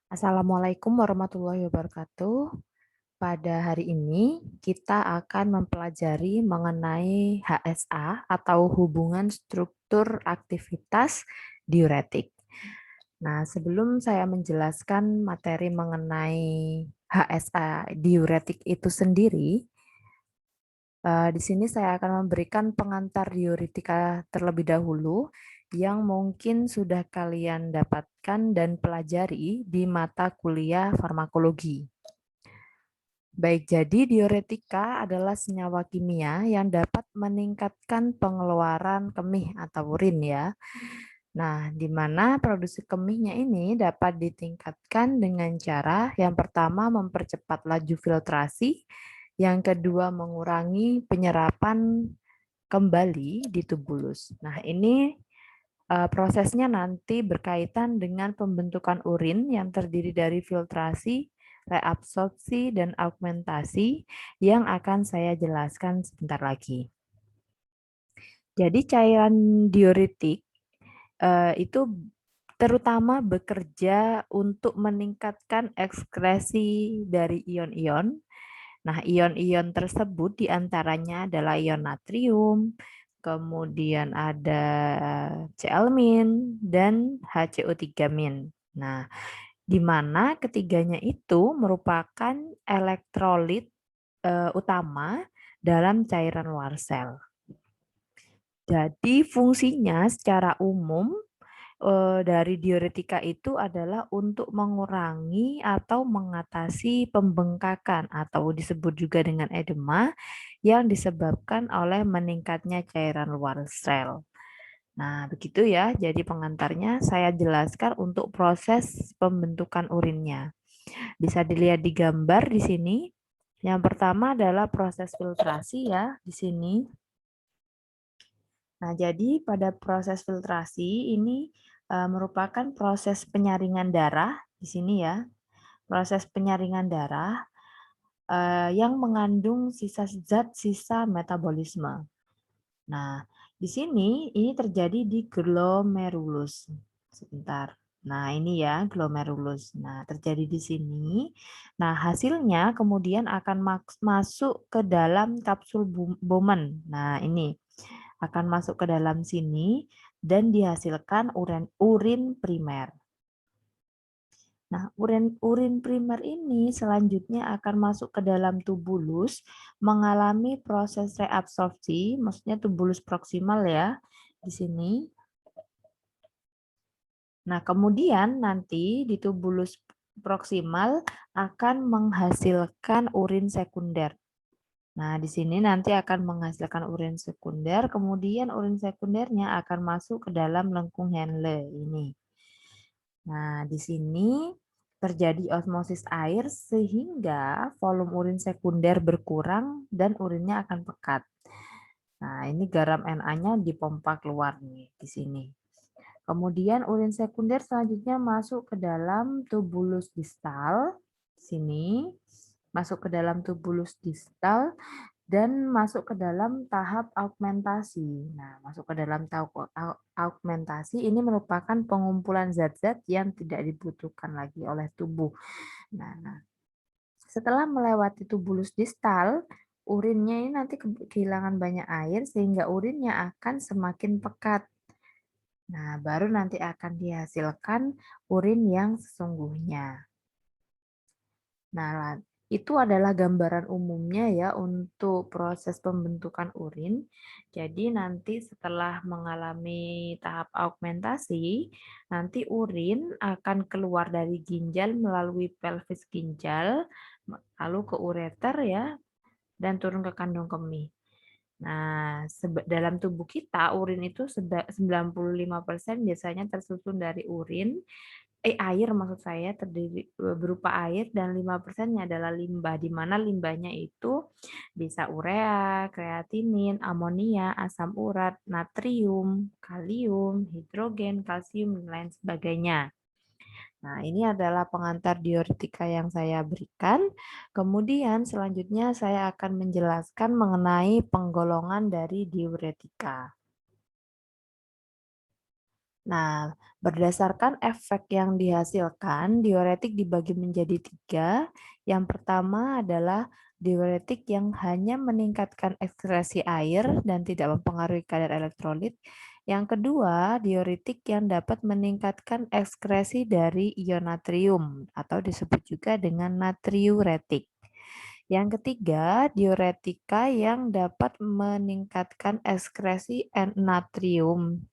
Assalamualaikum warahmatullahi wabarakatuh. Pada hari ini kita akan mempelajari mengenai HSA atau hubungan struktur aktivitas diuretik. Nah, sebelum saya menjelaskan materi mengenai HSA diuretik itu sendiri, di sini saya akan memberikan pengantar diuretika terlebih dahulu yang mungkin sudah kalian dapatkan dan pelajari di mata kuliah farmakologi. Baik, jadi diuretika adalah senyawa kimia yang dapat meningkatkan pengeluaran kemih atau urin ya. Nah, di mana produksi kemihnya ini dapat ditingkatkan dengan cara yang pertama mempercepat laju filtrasi, yang kedua mengurangi penyerapan kembali di tubulus. Nah, ini prosesnya nanti berkaitan dengan pembentukan urin yang terdiri dari filtrasi, reabsorpsi, dan augmentasi yang akan saya jelaskan sebentar lagi. Jadi cairan diuretik itu terutama bekerja untuk meningkatkan ekskresi dari ion-ion. Nah, ion-ion tersebut diantaranya adalah ion natrium, kemudian ada Cl- dan HCO3-. Nah, di mana ketiganya itu merupakan elektrolit utama dalam cairan luar sel. Jadi fungsinya secara umum dari diuretika itu adalah untuk mengurangi atau mengatasi pembengkakan atau disebut juga dengan edema yang disebabkan oleh meningkatnya cairan luar sel. Nah, begitu ya. Jadi pengantarnya saya jelaskan untuk proses pembentukan urinnya. Bisa dilihat di gambar di sini. Yang pertama adalah proses filtrasi ya di sini. Nah, jadi pada proses filtrasi ini merupakan proses penyaringan darah di sini ya. Proses penyaringan darah yang mengandung sisa zat sisa metabolisme. Nah, di sini ini terjadi di glomerulus. Sebentar. Nah, ini ya glomerulus. Nah, terjadi di sini. Nah, hasilnya kemudian akan masuk ke dalam kapsul Bowman. Nah, ini akan masuk ke dalam sini dan dihasilkan urin primer. Nah, urin primer ini selanjutnya akan masuk ke dalam tubulus, mengalami proses reabsorpsi, maksudnya tubulus proksimal ya, di sini. Nah, kemudian nanti di tubulus proksimal akan menghasilkan urin sekunder. Nah, di sini nanti akan menghasilkan urin sekunder, kemudian urin sekundernya akan masuk ke dalam lengkung Henle ini. Nah, di sini terjadi osmosis air sehingga volume urin sekunder berkurang dan urinnya akan pekat. Nah, ini garam Na-nya dipompa keluar nih di sini. Kemudian urin sekunder selanjutnya masuk ke dalam tubulus distal sini, masuk ke dalam tubulus distal dan masuk ke dalam tahap augmentasi. Nah, masuk ke dalam tahap augmentasi ini merupakan pengumpulan zat-zat yang tidak dibutuhkan lagi oleh tubuh. Nah, setelah melewati tubulus distal, urinnya ini nanti kehilangan banyak air sehingga urinnya akan semakin pekat. Nah, baru nanti akan dihasilkan urin yang sesungguhnya. Nah, itu adalah gambaran umumnya ya untuk proses pembentukan urin. Jadi nanti setelah mengalami tahap augmentasi, nanti urin akan keluar dari ginjal melalui pelvis ginjal, lalu ke ureter ya, dan turun ke kandung kemih. Nah, dalam tubuh kita urin itu 95% biasanya tersusun dari air maksud saya terdiri berupa air dan 5%-nya adalah limbah di mana limbahnya itu bisa urea, kreatinin, amonia, asam urat, natrium, kalium, hidrogen, kalsium dan lain sebagainya. Nah, ini adalah pengantar diuretika yang saya berikan. Kemudian selanjutnya saya akan menjelaskan mengenai penggolongan dari diuretika. Nah, berdasarkan efek yang dihasilkan, diuretik dibagi menjadi 3. Yang pertama adalah diuretik yang hanya meningkatkan ekskresi air dan tidak mempengaruhi kadar elektrolit. Yang kedua, diuretik yang dapat meningkatkan ekskresi dari ion natrium atau disebut juga dengan natriuretik. Yang ketiga, diuretika yang dapat meningkatkan ekskresi natrium,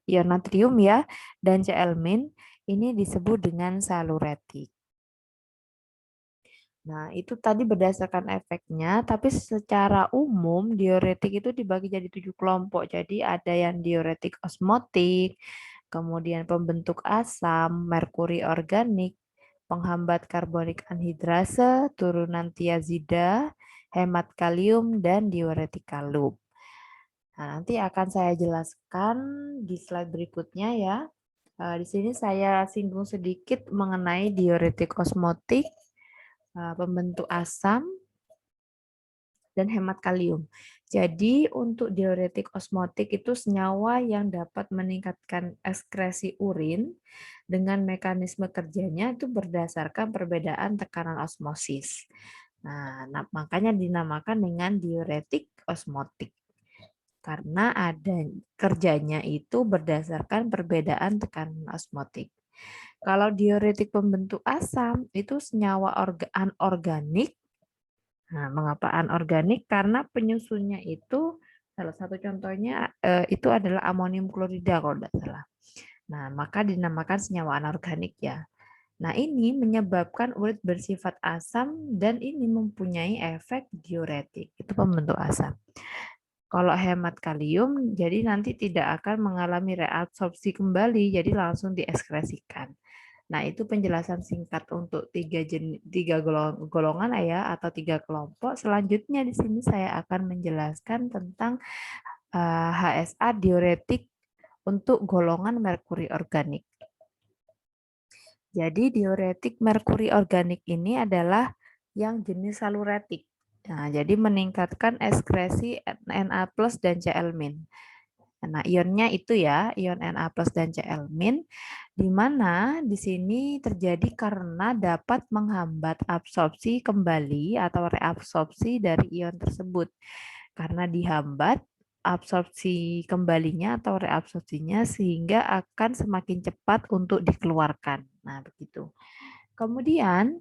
ion natrium ya, dan Cl- ini disebut dengan saluretik. Nah, itu tadi berdasarkan efeknya, tapi secara umum diuretik itu dibagi jadi 7 kelompok. Jadi ada yang diuretik osmotik, kemudian pembentuk asam, merkuri organik, penghambat karbonik anhidrase, turunan tiazida, hemat kalium, dan diuretika loop. Nah, nanti akan saya jelaskan di slide berikutnya ya. Di sini saya singgung sedikit mengenai diuretik osmotik, pembentuk asam, dan hemat kalium. Jadi untuk diuretik osmotik itu senyawa yang dapat meningkatkan ekskresi urin dengan mekanisme kerjanya itu berdasarkan perbedaan tekanan osmosis. Nah, makanya dinamakan dengan diuretik osmotik. Karena ada kerjanya itu berdasarkan perbedaan tekanan osmotik. Kalau diuretik pembentuk asam itu senyawa anorganik. Nah, mengapa anorganik? Karena penyusunnya itu salah satu contohnya itu adalah amonium klorida kalau tidak salah. Nah, maka dinamakan senyawa anorganik ya. Nah, ini menyebabkan uret bersifat asam dan ini mempunyai efek diuretik. Itu pembentuk asam. Kalau hemat kalium, jadi nanti tidak akan mengalami reabsorpsi kembali, jadi langsung dieskresikan. Nah, itu penjelasan singkat untuk tiga golongan ya, atau 3 kelompok. Selanjutnya di sini saya akan menjelaskan tentang HSA diuretik untuk golongan merkuri organik. Jadi diuretik merkuri organik ini adalah yang jenis saluretik. Nah, jadi meningkatkan ekskresi Na+ dan Cl-. Nah, ionnya itu ya, ion Na+ dan Cl-, di mana di sini terjadi karena dapat menghambat absorpsi kembali atau reabsorpsi dari ion tersebut. Karena dihambat absorpsi kembalinya atau reabsorpsinya sehingga akan semakin cepat untuk dikeluarkan. Nah, begitu. Kemudian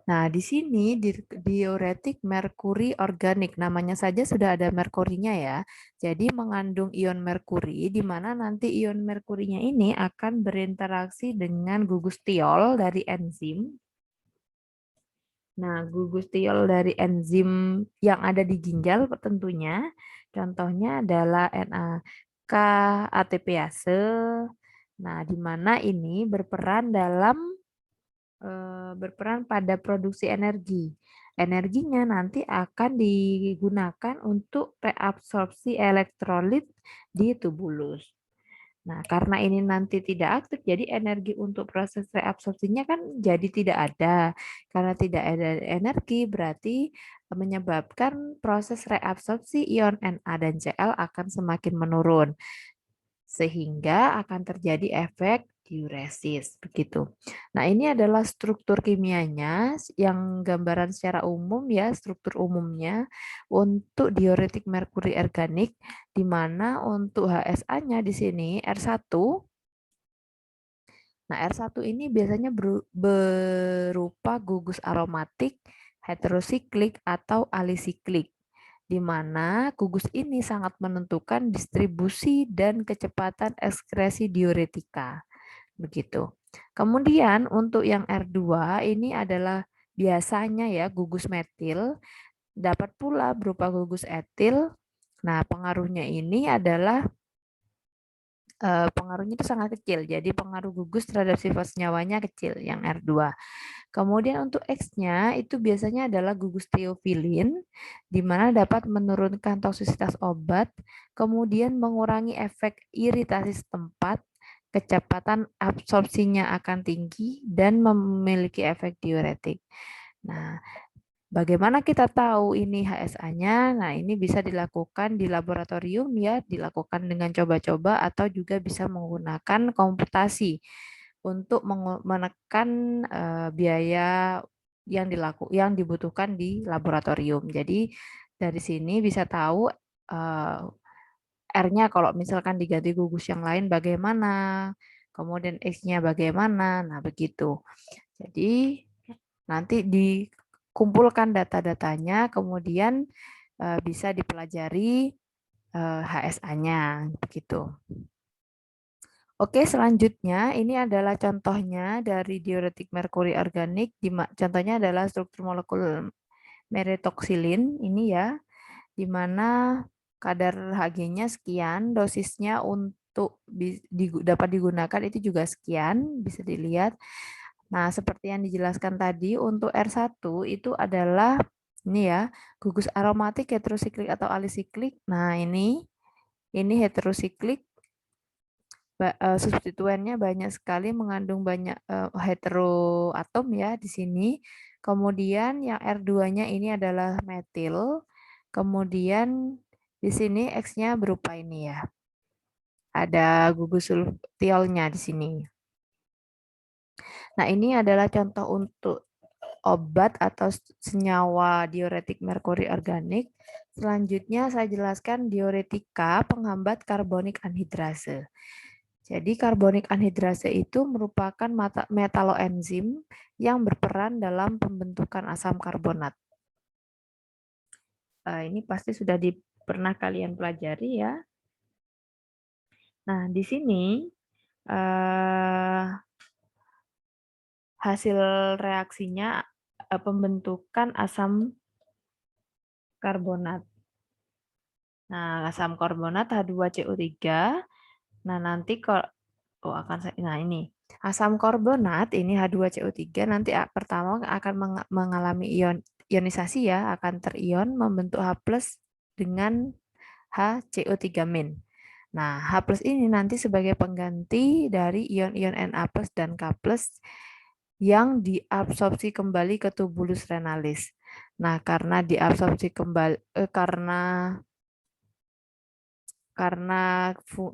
nah, di sini diuretik merkuri organik, namanya saja sudah ada merkurinya ya. Jadi mengandung ion merkuri, di mana nanti ion merkurinya ini akan berinteraksi dengan gugus tiol dari enzim. Nah, gugus tiol dari enzim yang ada di ginjal tentunya, contohnya adalah NAK ATPase. Nah, di mana ini berperan pada produksi energi. Energinya nanti akan digunakan untuk reabsorpsi elektrolit di tubulus. Nah, karena ini nanti tidak aktif, jadi energi untuk proses reabsorpsinya kan jadi tidak ada. Karena tidak ada energi, berarti menyebabkan proses reabsorpsi ion Na dan Cl akan semakin menurun sehingga akan terjadi efek diuresis begitu. Nah, ini adalah struktur kimianya yang gambaran secara umum ya, struktur umumnya untuk diuretik merkuri organik di mana untuk HSA-nya di sini R1. Nah, R1 ini biasanya berupa gugus aromatik, heterosiklik atau alisiklik di mana gugus ini sangat menentukan distribusi dan kecepatan ekskresi diuretika. Begitu. Kemudian untuk yang R2 ini adalah biasanya ya gugus metil, dapat pula berupa gugus etil. Nah, pengaruhnya ini adalah pengaruhnya itu sangat kecil. Jadi pengaruh gugus terhadap sifat senyawanya kecil yang R2. Kemudian untuk X-nya itu biasanya adalah gugus teofilin, di mana dapat menurunkan toksisitas obat, kemudian mengurangi efek iritasi setempat, kecepatan absorpsinya akan tinggi, dan memiliki efek diuretik. Nah, Bagaimana kita tahu ini HSA-nya? Nah, ini bisa dilakukan di laboratorium ya, dilakukan dengan coba-coba atau juga bisa menggunakan komputasi untuk menekan biaya yang dibutuhkan di laboratorium. Jadi dari sini bisa tahu R-nya kalau misalkan diganti gugus yang lain bagaimana, kemudian X-nya bagaimana. Nah, begitu. Jadi nanti dikumpulkan data-datanya, kemudian bisa dipelajari HSA-nya, begitu. Oke, selanjutnya ini adalah contohnya dari diuretik merkuri organik. Contohnya adalah struktur molekul meretoxilin ini ya, di mana kadar Hg-nya sekian, dosisnya untuk dapat digunakan itu juga sekian, bisa dilihat. Nah, seperti yang dijelaskan tadi, untuk R1 itu adalah ini ya, gugus aromatik heterosiklik atau alisiklik. Nah, ini heterosiklik, substituennya banyak sekali, mengandung banyak heteroatom ya di sini. Kemudian yang R2-nya ini adalah metil. Kemudian di sini X-nya berupa ini ya. Ada gugus sulfitiolnya di sini. Nah, ini adalah contoh untuk obat atau senyawa diuretik merkuri organik. Selanjutnya saya jelaskan diuretika penghambat karbonik anhidrase. Jadi karbonik anhidrase itu merupakan metaloenzim yang berperan dalam pembentukan asam karbonat. Ini pasti sudah pernah kalian pelajari ya. Nah, di sini hasil reaksinya pembentukan asam karbonat. Nah, asam karbonat H2CO3. Nah, nanti kalau ini asam karbonat ini H2CO3 nanti pertama akan mengalami ionisasi ya, akan terion membentuk H+ dengan HCO3-. Nah, H+ ini nanti sebagai pengganti dari ion-ion Na+ dan K+ yang diabsorpsi kembali ke tubulus renalis. Nah, karena diabsorpsi kembali karena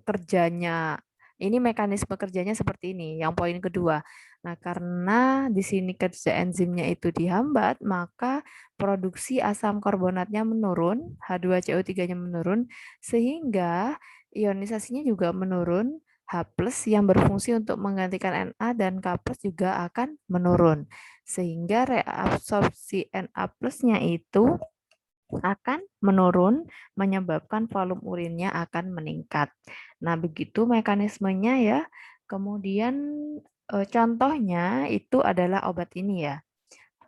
kerjanya ini mekanisme kerjanya seperti ini. Yang poin kedua. Nah, karena di sini kerja enzimnya itu dihambat, maka produksi asam karbonatnya menurun, H2CO3-nya menurun, sehingga ionisasinya juga menurun, H+ yang berfungsi untuk menggantikan Na dan K+ juga akan menurun. Sehingga reabsorpsi Na+-nya itu akan menurun, menyebabkan volume urinnya akan meningkat. Nah, begitu mekanismenya ya. Kemudian contohnya itu adalah obat ini ya.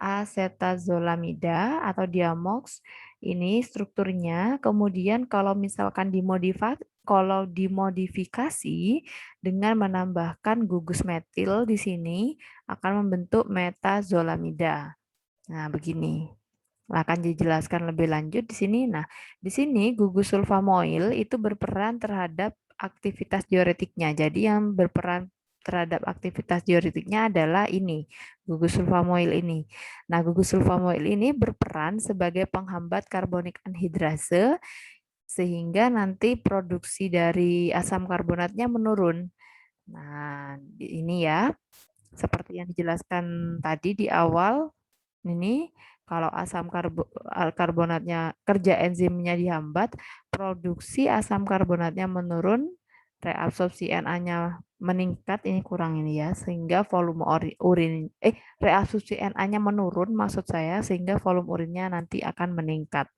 Acetazolamida atau Diamox. Ini strukturnya. Kemudian kalau misalkan dimodifikasi dengan menambahkan gugus metil di sini akan membentuk metazolamida. Nah, begini akan dijelaskan lebih lanjut di sini. Nah, di sini gugus sulfamoil itu berperan terhadap aktivitas diuretiknya. Jadi yang berperan terhadap aktivitas diuretiknya adalah ini, gugus sulfamoil ini. Nah, gugus sulfamoil ini berperan sebagai penghambat karbonik anhidrase sehingga nanti produksi dari asam karbonatnya menurun. Nah, ini ya, seperti yang dijelaskan tadi di awal, ini kalau asam karbonatnya kerja enzimnya dihambat, produksi asam karbonatnya menurun, reabsorpsi Na-nya meningkat, ini kurang ini ya, sehingga volume urin reabsorpsi Na-nya menurun maksud saya, sehingga volume urinnya nanti akan meningkat.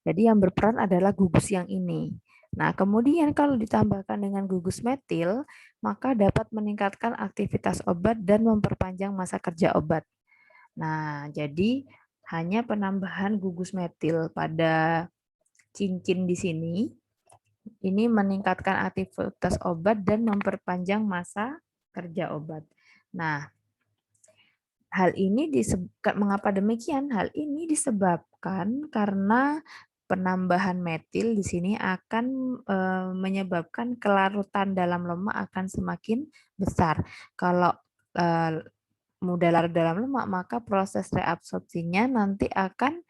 Jadi yang berperan adalah gugus yang ini. Nah, kemudian kalau ditambahkan dengan gugus metil, maka dapat meningkatkan aktivitas obat dan memperpanjang masa kerja obat. Nah, jadi hanya penambahan gugus metil pada cincin di sini, ini meningkatkan aktivitas obat dan memperpanjang masa kerja obat. Nah, hal ini mengapa demikian? Hal ini disebabkan karena penambahan metil di sini akan menyebabkan kelarutan dalam lemak akan semakin besar. Kalau mudah larut dalam lemak, maka proses reabsorpsinya nanti akan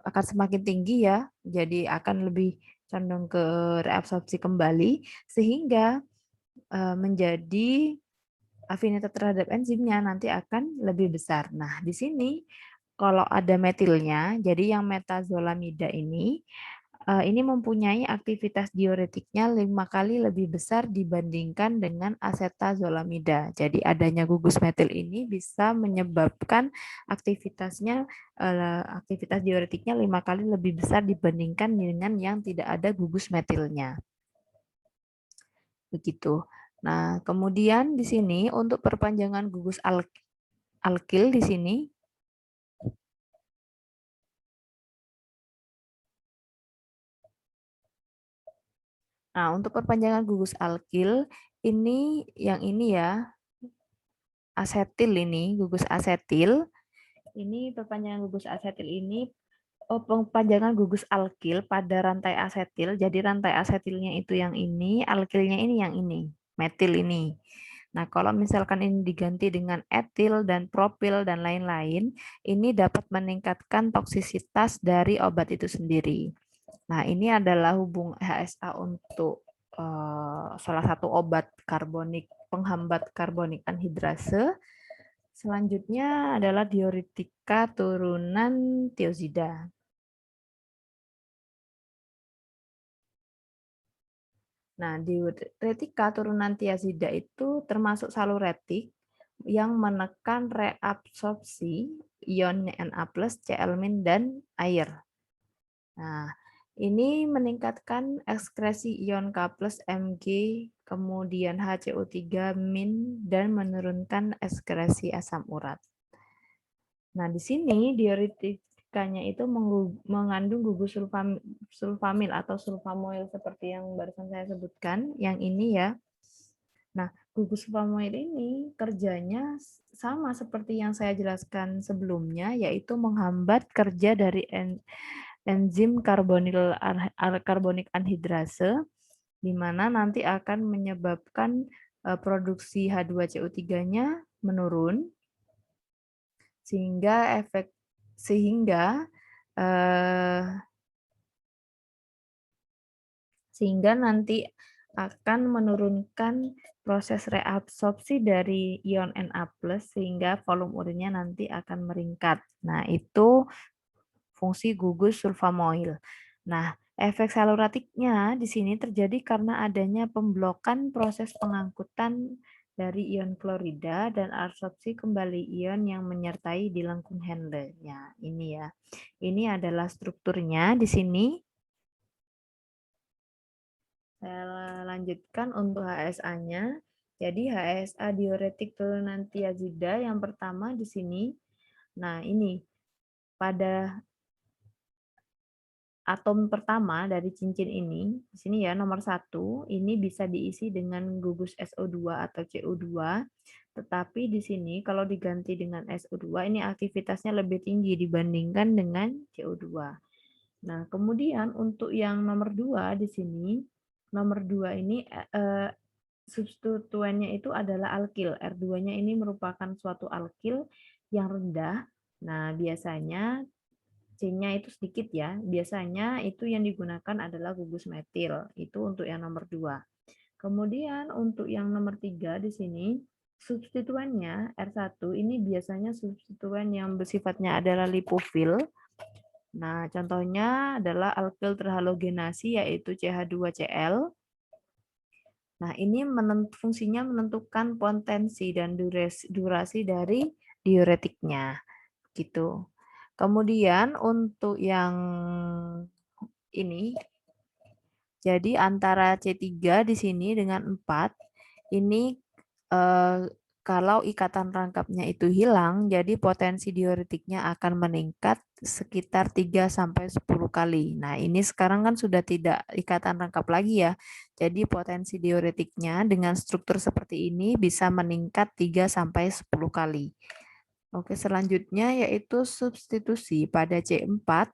semakin tinggi ya. Jadi akan lebih condong ke reabsorpsi kembali sehingga menjadi afinitas terhadap enzimnya nanti akan lebih besar. Nah, di sini kalau ada metilnya, jadi yang metazolamida ini mempunyai aktivitas diuretiknya 5 kali lebih besar dibandingkan dengan asetazolamida. Jadi adanya gugus metil ini bisa menyebabkan aktivitas diuretiknya 5 kali lebih besar dibandingkan dengan yang tidak ada gugus metilnya. Begitu. Nah, kemudian di sini untuk perpanjangan gugus alkil di sini. Nah, untuk perpanjangan gugus alkil ini yang ini ya, asetil ini, gugus asetil. Ini perpanjangan gugus asetil ini perpanjangan gugus alkil pada rantai asetil. Jadi rantai asetilnya itu yang ini, alkilnya ini yang ini, metil ini. Nah, kalau misalkan ini diganti dengan etil dan propil dan lain-lain, ini dapat meningkatkan toksisitas dari obat itu sendiri. Nah, ini adalah hubung HSA untuk salah satu obat penghambat karbonik anhidrase. Selanjutnya adalah diuretika turunan tiozida. Nah, diuretika turunan tiazida itu termasuk saluretik yang menekan reabsorpsi ion Na+, Cl- dan air. Nah, ini meningkatkan ekskresi ion K+, Mg, kemudian HCO3- dan menurunkan ekskresi asam urat. Nah, di sini diuretikanya itu mengandung gugus sulfamil atau sulfamoil seperti yang barusan saya sebutkan, yang ini ya. Nah, gugus sulfamoil ini kerjanya sama seperti yang saya jelaskan sebelumnya, yaitu menghambat kerja dari enzim karbonik anhidrase, di mana nanti akan menyebabkan produksi H2CO3-nya menurun, sehingga sehingga nanti akan menurunkan proses reabsorpsi dari ion Na+, sehingga volume urinnya nanti akan meningkat. Nah, itu fungsi gugus sulfamoil. Nah, efek saluratiknya di sini terjadi karena adanya pemblokan proses pengangkutan dari ion klorida dan absorpsi kembali ion yang menyertai di lengkung Henle. Ya, ini ya. Ini adalah strukturnya di sini. Saya lanjutkan untuk HSA-nya. Jadi HSA diuretik turunan tiazida yang pertama di sini. Nah, ini pada atom pertama dari cincin ini, di sini ya nomor 1, ini bisa diisi dengan gugus SO2 atau CO2, tetapi di sini kalau diganti dengan SO2 ini aktivitasnya lebih tinggi dibandingkan dengan CO2. Nah, kemudian untuk yang nomor 2 di sini, nomor 2 ini substituennya itu adalah alkil. R2-nya ini merupakan suatu alkil yang rendah. Nah, biasanya C-nya itu sedikit ya. Biasanya itu yang digunakan adalah gugus metil. Itu untuk yang nomor 2. Kemudian untuk yang nomor 3 di sini, substituennya R1 ini biasanya substituen yang bersifatnya adalah lipofil. Nah, contohnya adalah alkil terhalogenasi yaitu CH2Cl. Nah, ini fungsinya menentukan potensi dan durasi dari diuretiknya. Gitu. Kemudian untuk yang ini, jadi antara C3 di sini dengan 4, ini kalau ikatan rangkapnya itu hilang, jadi potensi diuretiknya akan meningkat sekitar 3-10 kali. Nah, ini sekarang kan sudah tidak ikatan rangkap lagi ya. Jadi potensi diuretiknya dengan struktur seperti ini bisa meningkat 3-10 kali. Oke, selanjutnya yaitu substitusi pada C4,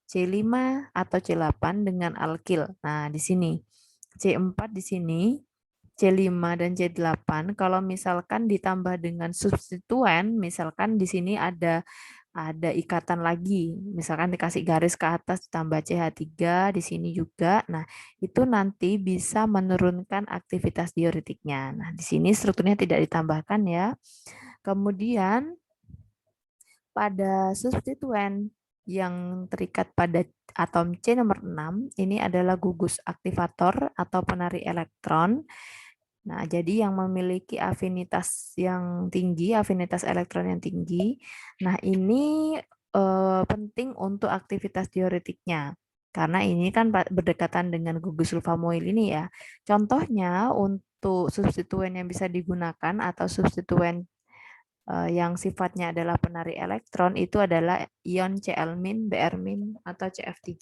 C5 atau C8 dengan alkil. Nah, di sini C4 di sini C5 dan C8 kalau misalkan ditambah dengan substituen, misalkan di sini ada ikatan lagi, misalkan dikasih garis ke atas ditambah CH3 di sini juga. Nah, itu nanti bisa menurunkan aktivitas diuretiknya. Nah, di sini strukturnya tidak ditambahkan ya. Kemudian pada substituen yang terikat pada atom C nomor 6, ini adalah gugus aktivator atau penari elektron. Nah, jadi yang memiliki afinitas yang tinggi, afinitas elektron yang tinggi. Nah, ini penting untuk aktivitas diuretiknya. Karena ini kan berdekatan dengan gugus sulfamoil ini ya. Contohnya untuk substituen yang bisa digunakan atau substituen yang sifatnya adalah penari elektron itu adalah ion Cl-, Br-, atau CF3.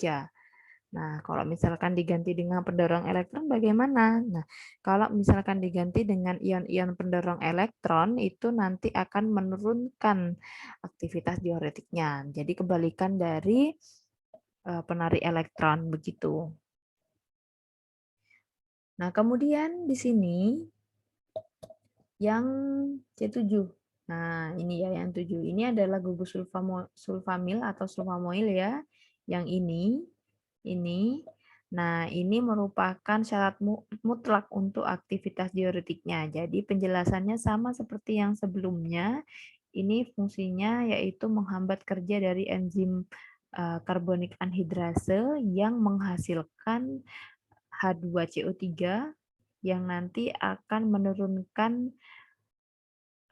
Nah, kalau misalkan diganti dengan pendorong elektron bagaimana? Nah, kalau misalkan diganti dengan ion-ion pendorong elektron itu nanti akan menurunkan aktivitas diuretiknya. Jadi kebalikan dari penari elektron begitu. Nah, kemudian di sini yang C7. Nah, ini ya yang 7. Ini adalah gugus sulfamil atau sulfamoil ya. Yang ini. Nah, ini merupakan syarat mutlak untuk aktivitas diuretiknya. Jadi penjelasannya sama seperti yang sebelumnya. Ini fungsinya yaitu menghambat kerja dari enzim karbonik anhidrase yang menghasilkan H2CO3 yang nanti akan menurunkan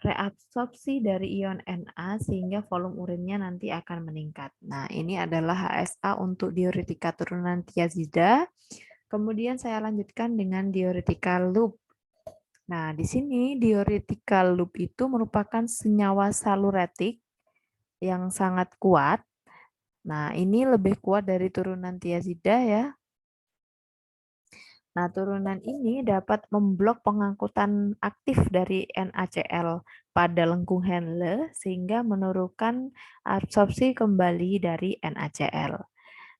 reabsorpsi dari ion Na sehingga volume urinnya nanti akan meningkat. Nah, ini adalah HSA untuk diuretika turunan tiazida. Kemudian saya lanjutkan dengan diuretika loop. Nah, di sini diuretika loop itu merupakan senyawa saluretik yang sangat kuat. Nah, ini lebih kuat dari turunan tiazida ya. Nah, turunan ini dapat memblok pengangkutan aktif dari NaCl pada lengkung Henle sehingga menurunkan absorpsi kembali dari NaCl.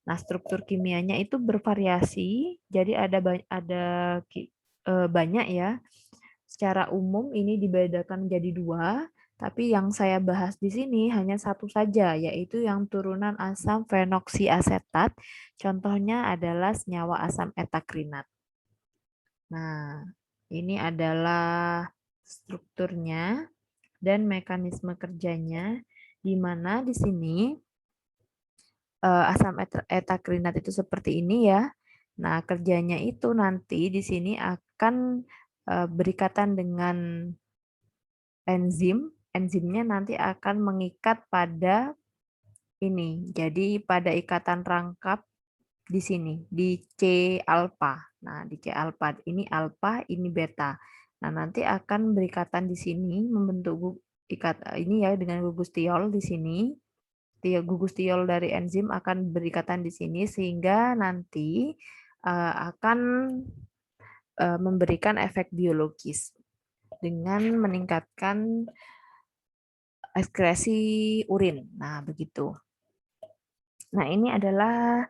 Nah, struktur kimianya itu bervariasi, jadi banyak ya. Secara umum ini dibedakan menjadi 2, tapi yang saya bahas di sini hanya satu saja, yaitu yang turunan asam fenoksiasetat. Contohnya adalah senyawa asam etakrinat. Nah, ini adalah strukturnya dan mekanisme kerjanya, di mana di sini asam etakrinat itu seperti ini ya. Nah, kerjanya itu nanti di sini akan berikatan dengan enzim. Enzimnya nanti akan mengikat pada ini. Jadi pada ikatan rangkap di sini di C alfa. Nah, di C alfa ini alfa, ini beta. Nah, nanti akan berikatan di sini membentuk ini ya dengan gugus tiol di sini. Gugus tiol dari enzim akan berikatan di sini sehingga nanti akan memberikan efek biologis dengan meningkatkan ekskresi urin. Nah, begitu. Nah, ini adalah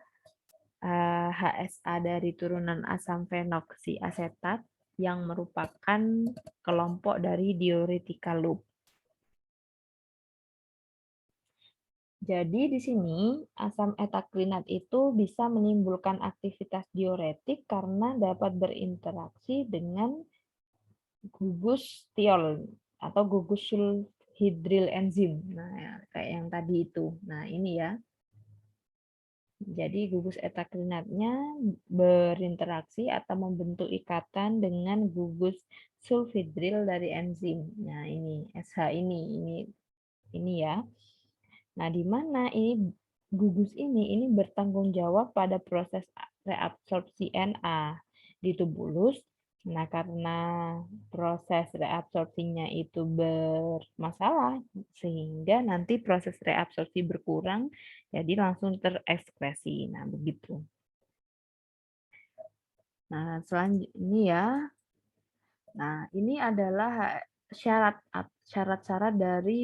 HSA dari turunan asam fenoksiasetat yang merupakan kelompok dari diuretika loop. Jadi di sini asam etakrinat itu bisa menimbulkan aktivitas diuretik karena dapat berinteraksi dengan gugus tiol atau gugus sulfhidryl enzim. Nah, kayak yang tadi itu. Nah, ini ya. Jadi gugus etakrinatnya berinteraksi atau membentuk ikatan dengan gugus sulfhidryl dari enzim. Nah, ini SH ini ya. Nah, di mana ini gugus ini bertanggung jawab pada proses reabsorpsi Na di tubulus. Nah, karena proses reabsorpsinya itu bermasalah, sehingga nanti proses reabsorpsi berkurang, jadi langsung terekspresi. Nah, begitu. Nah, selanjutnya ini ya. Nah, ini adalah syarat-syarat dari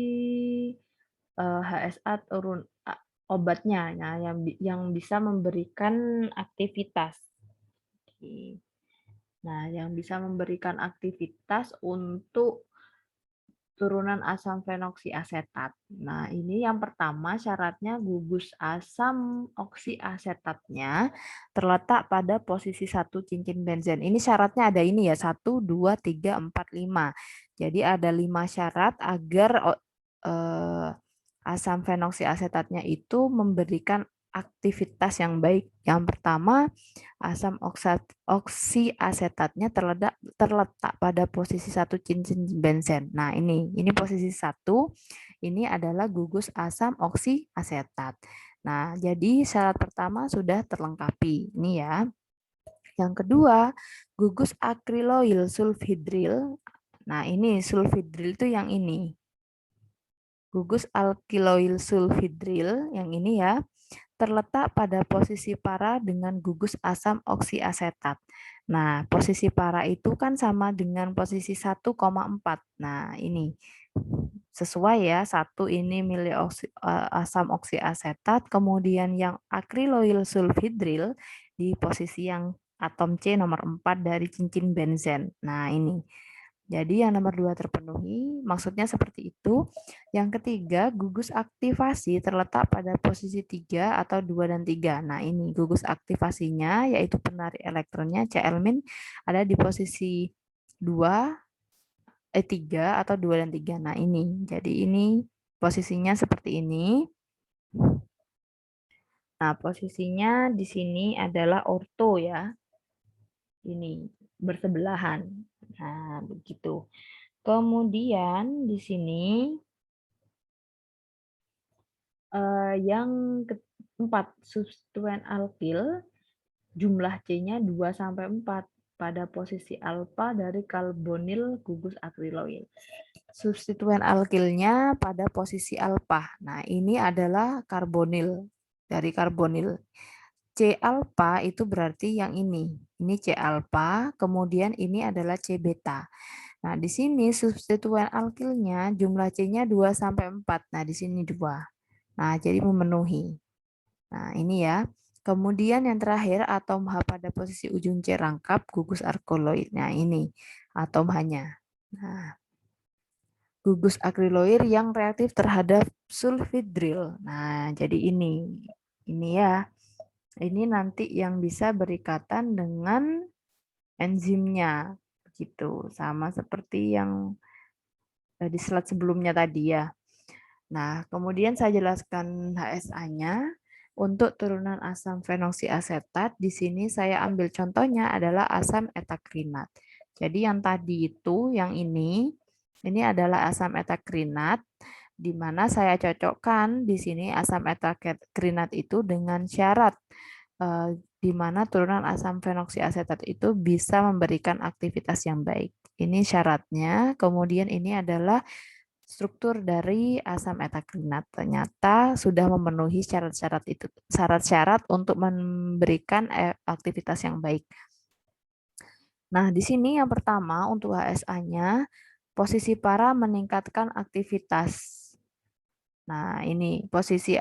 HSA turun obatnya, nah, yang bisa memberikan aktivitas. Oke. Nah, yang bisa memberikan aktivitas untuk turunan asam fenoksiasetat. Nah, ini yang pertama syaratnya gugus asam oksiasetatnya terletak pada posisi satu cincin benzen. Ini syaratnya ada ini ya, 1, 2, 3, 4, 5. Jadi ada 5 syarat agar asam fenoksiasetatnya itu memberikan aktivitas yang baik. Yang pertama, asam oksiasetatnya terletak pada posisi satu cincin benzen. Nah, ini posisi satu, ini adalah gugus asam oksiasetat. Nah, jadi syarat pertama sudah terlengkapi. Ini ya. Yang kedua, gugus akriloil sulfhidril. Nah, ini sulfhidril itu yang ini. Gugus alkiloil sulfhidril yang ini ya, terletak pada posisi para dengan gugus asam oksiasetat. Nah, posisi para itu kan sama dengan posisi 1,4. Nah, ini sesuai ya, satu ini milik asam oksiasetat, kemudian yang akriloil sulfhidril di posisi yang atom C nomor 4 dari cincin benzen. Nah, ini. Jadi yang nomor 2 terpenuhi, maksudnya seperti itu. Yang ketiga, gugus aktivasi terletak pada posisi 3 atau 2 dan 3. Nah, ini gugus aktivasinya yaitu penarik elektronnya Cl- ada di posisi 2, 3 atau 2 dan 3. Nah, ini. Jadi ini posisinya seperti ini. Nah, posisinya di sini adalah orto ya. Ini bersebelahan. Nah, begitu. Kemudian di sini yang keempat, substituen alkil jumlah C-nya 2 sampai 4 pada posisi alfa dari karbonil gugus akriloil. Substituen alkilnya pada posisi alfa. Nah, ini adalah karbonil dari karbonil. C alfa itu berarti yang ini. Ini C alfa, kemudian ini adalah C beta. Nah, di sini substituen alkilnya jumlah C-nya 2 sampai 4. Nah, di sini 2. Nah, jadi memenuhi. Nah, ini ya. Kemudian yang terakhir atom H pada posisi ujung C rangkap gugus alkaloid. Nah, ini atom H-nya. Nah, gugus akriloid yang reaktif terhadap sulfhidril. Nah, jadi ini. Ini ya. Ini nanti yang bisa berikatan dengan enzimnya. Begitu. Sama seperti yang di slide sebelumnya tadi ya. Nah, kemudian saya jelaskan HSA-nya. Untuk turunan asam fenoksiasetat, di sini saya ambil contohnya adalah asam etakrinat. Jadi yang tadi itu, yang ini adalah asam etakrinat, di mana saya cocokkan di sini asam etakrinat itu dengan syarat di mana turunan asam fenoksiasetat itu bisa memberikan aktivitas yang baik. Ini syaratnya. Kemudian ini adalah struktur dari asam etakrinat. Ternyata sudah memenuhi syarat-syarat itu, syarat-syarat untuk memberikan aktivitas yang baik. Nah, di sini yang pertama untuk HSA-nya, posisi para meningkatkan aktivitas. Nah, ini posisi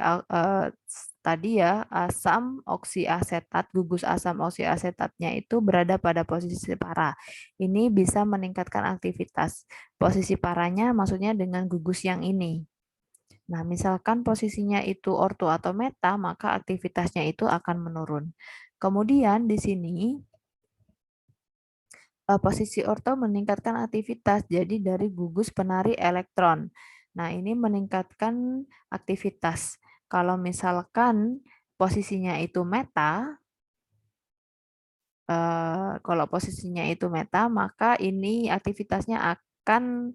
tadi ya, asam oksiasetat, gugus asam oksiasetatnya itu berada pada posisi para. Ini bisa meningkatkan aktivitas. Posisi paranya maksudnya dengan gugus yang ini. Nah, misalkan posisinya itu orto atau meta, maka aktivitasnya itu akan menurun. Kemudian di sini posisi orto meningkatkan aktivitas, jadi dari gugus penarik elektron. Nah, ini meningkatkan aktivitas. Kalau misalkan posisinya itu meta, kalau posisinya itu meta, maka ini aktivitasnya akan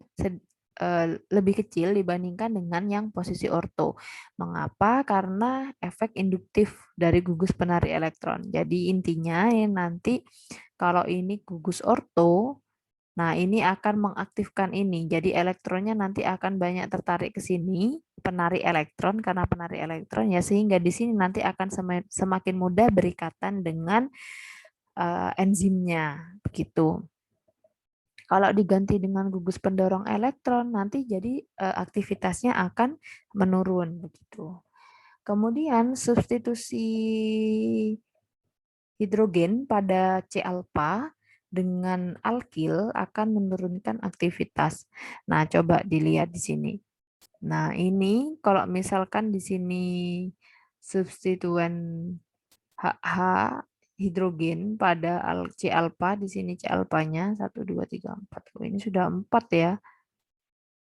lebih kecil dibandingkan dengan yang posisi orto. Mengapa? Karena efek induktif dari gugus penarik elektron. Jadi intinya nanti kalau ini gugus orto, nah ini akan mengaktifkan ini. Jadi elektronnya nanti akan banyak tertarik ke sini, penarik elektron karena penarik elektron ya, sehingga di sini nanti akan semakin mudah berikatan dengan enzimnya begitu. Kalau diganti dengan gugus pendorong elektron, nanti jadi aktivitasnya akan menurun begitu. Kemudian substitusi hidrogen pada C alfa. dengan alkil akan menurunkan aktivitas. Nah, coba dilihat di sini. Nah, ini kalau misalkan di sini substituen HH hidrogen pada C alpha, di sini C alpanya 1 2 3 4. Oh, ini sudah 4 ya.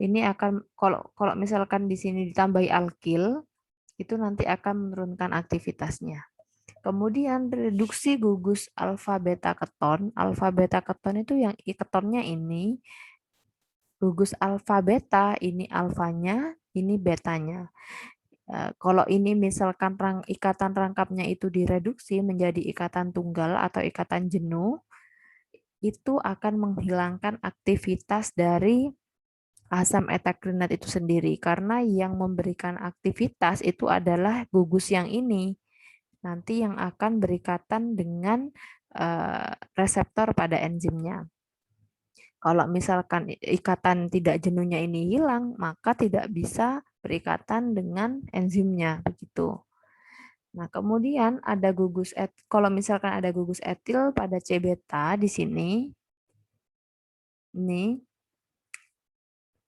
Ini akan kalau misalkan di sini ditambahi alkil, itu nanti akan menurunkan aktivitasnya. Kemudian reduksi gugus alfa beta keton. Alfa beta keton itu yang ketonnya ini, gugus alfa beta, ini alfanya, ini betanya. Kalau ini misalkan ikatan rangkapnya itu direduksi menjadi ikatan tunggal atau ikatan jenuh, itu akan menghilangkan aktivitas dari asam etakrinat itu sendiri. Karena yang memberikan aktivitas itu adalah gugus yang ini. Nanti yang akan berikatan dengan reseptor pada enzimnya. Kalau misalkan ikatan tidak jenuhnya ini hilang, maka tidak bisa berikatan dengan enzimnya begitu. Nah, kemudian ada kalau misalkan ada gugus etil pada C beta di sini, ini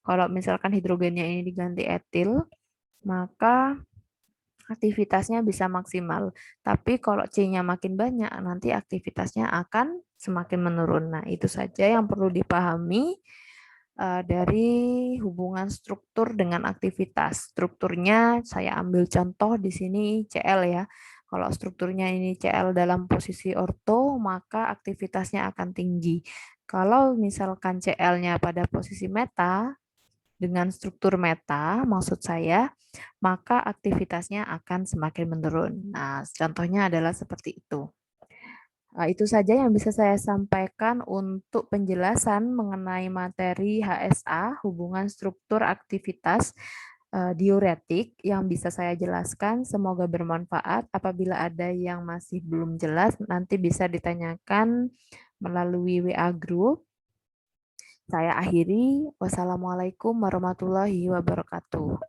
kalau misalkan hidrogennya ini diganti etil, maka aktivitasnya bisa maksimal. Tapi kalau C-nya makin banyak, nanti aktivitasnya akan semakin menurun. Nah, itu saja yang perlu dipahami dari hubungan struktur dengan aktivitas. Strukturnya saya ambil contoh di sini Cl ya. Kalau strukturnya ini Cl dalam posisi orto, maka aktivitasnya akan tinggi. Kalau misalkan Cl-nya pada posisi meta, dengan struktur meta, maksud saya, maka aktivitasnya akan semakin menurun. Nah, contohnya adalah seperti itu. Itu saja yang bisa saya sampaikan untuk penjelasan mengenai materi HSA, hubungan struktur aktivitas diuretik yang bisa saya jelaskan. Semoga bermanfaat. Apabila ada yang masih belum jelas, nanti bisa ditanyakan melalui WA Group. Saya akhiri. Wassalamualaikum warahmatullahi wabarakatuh.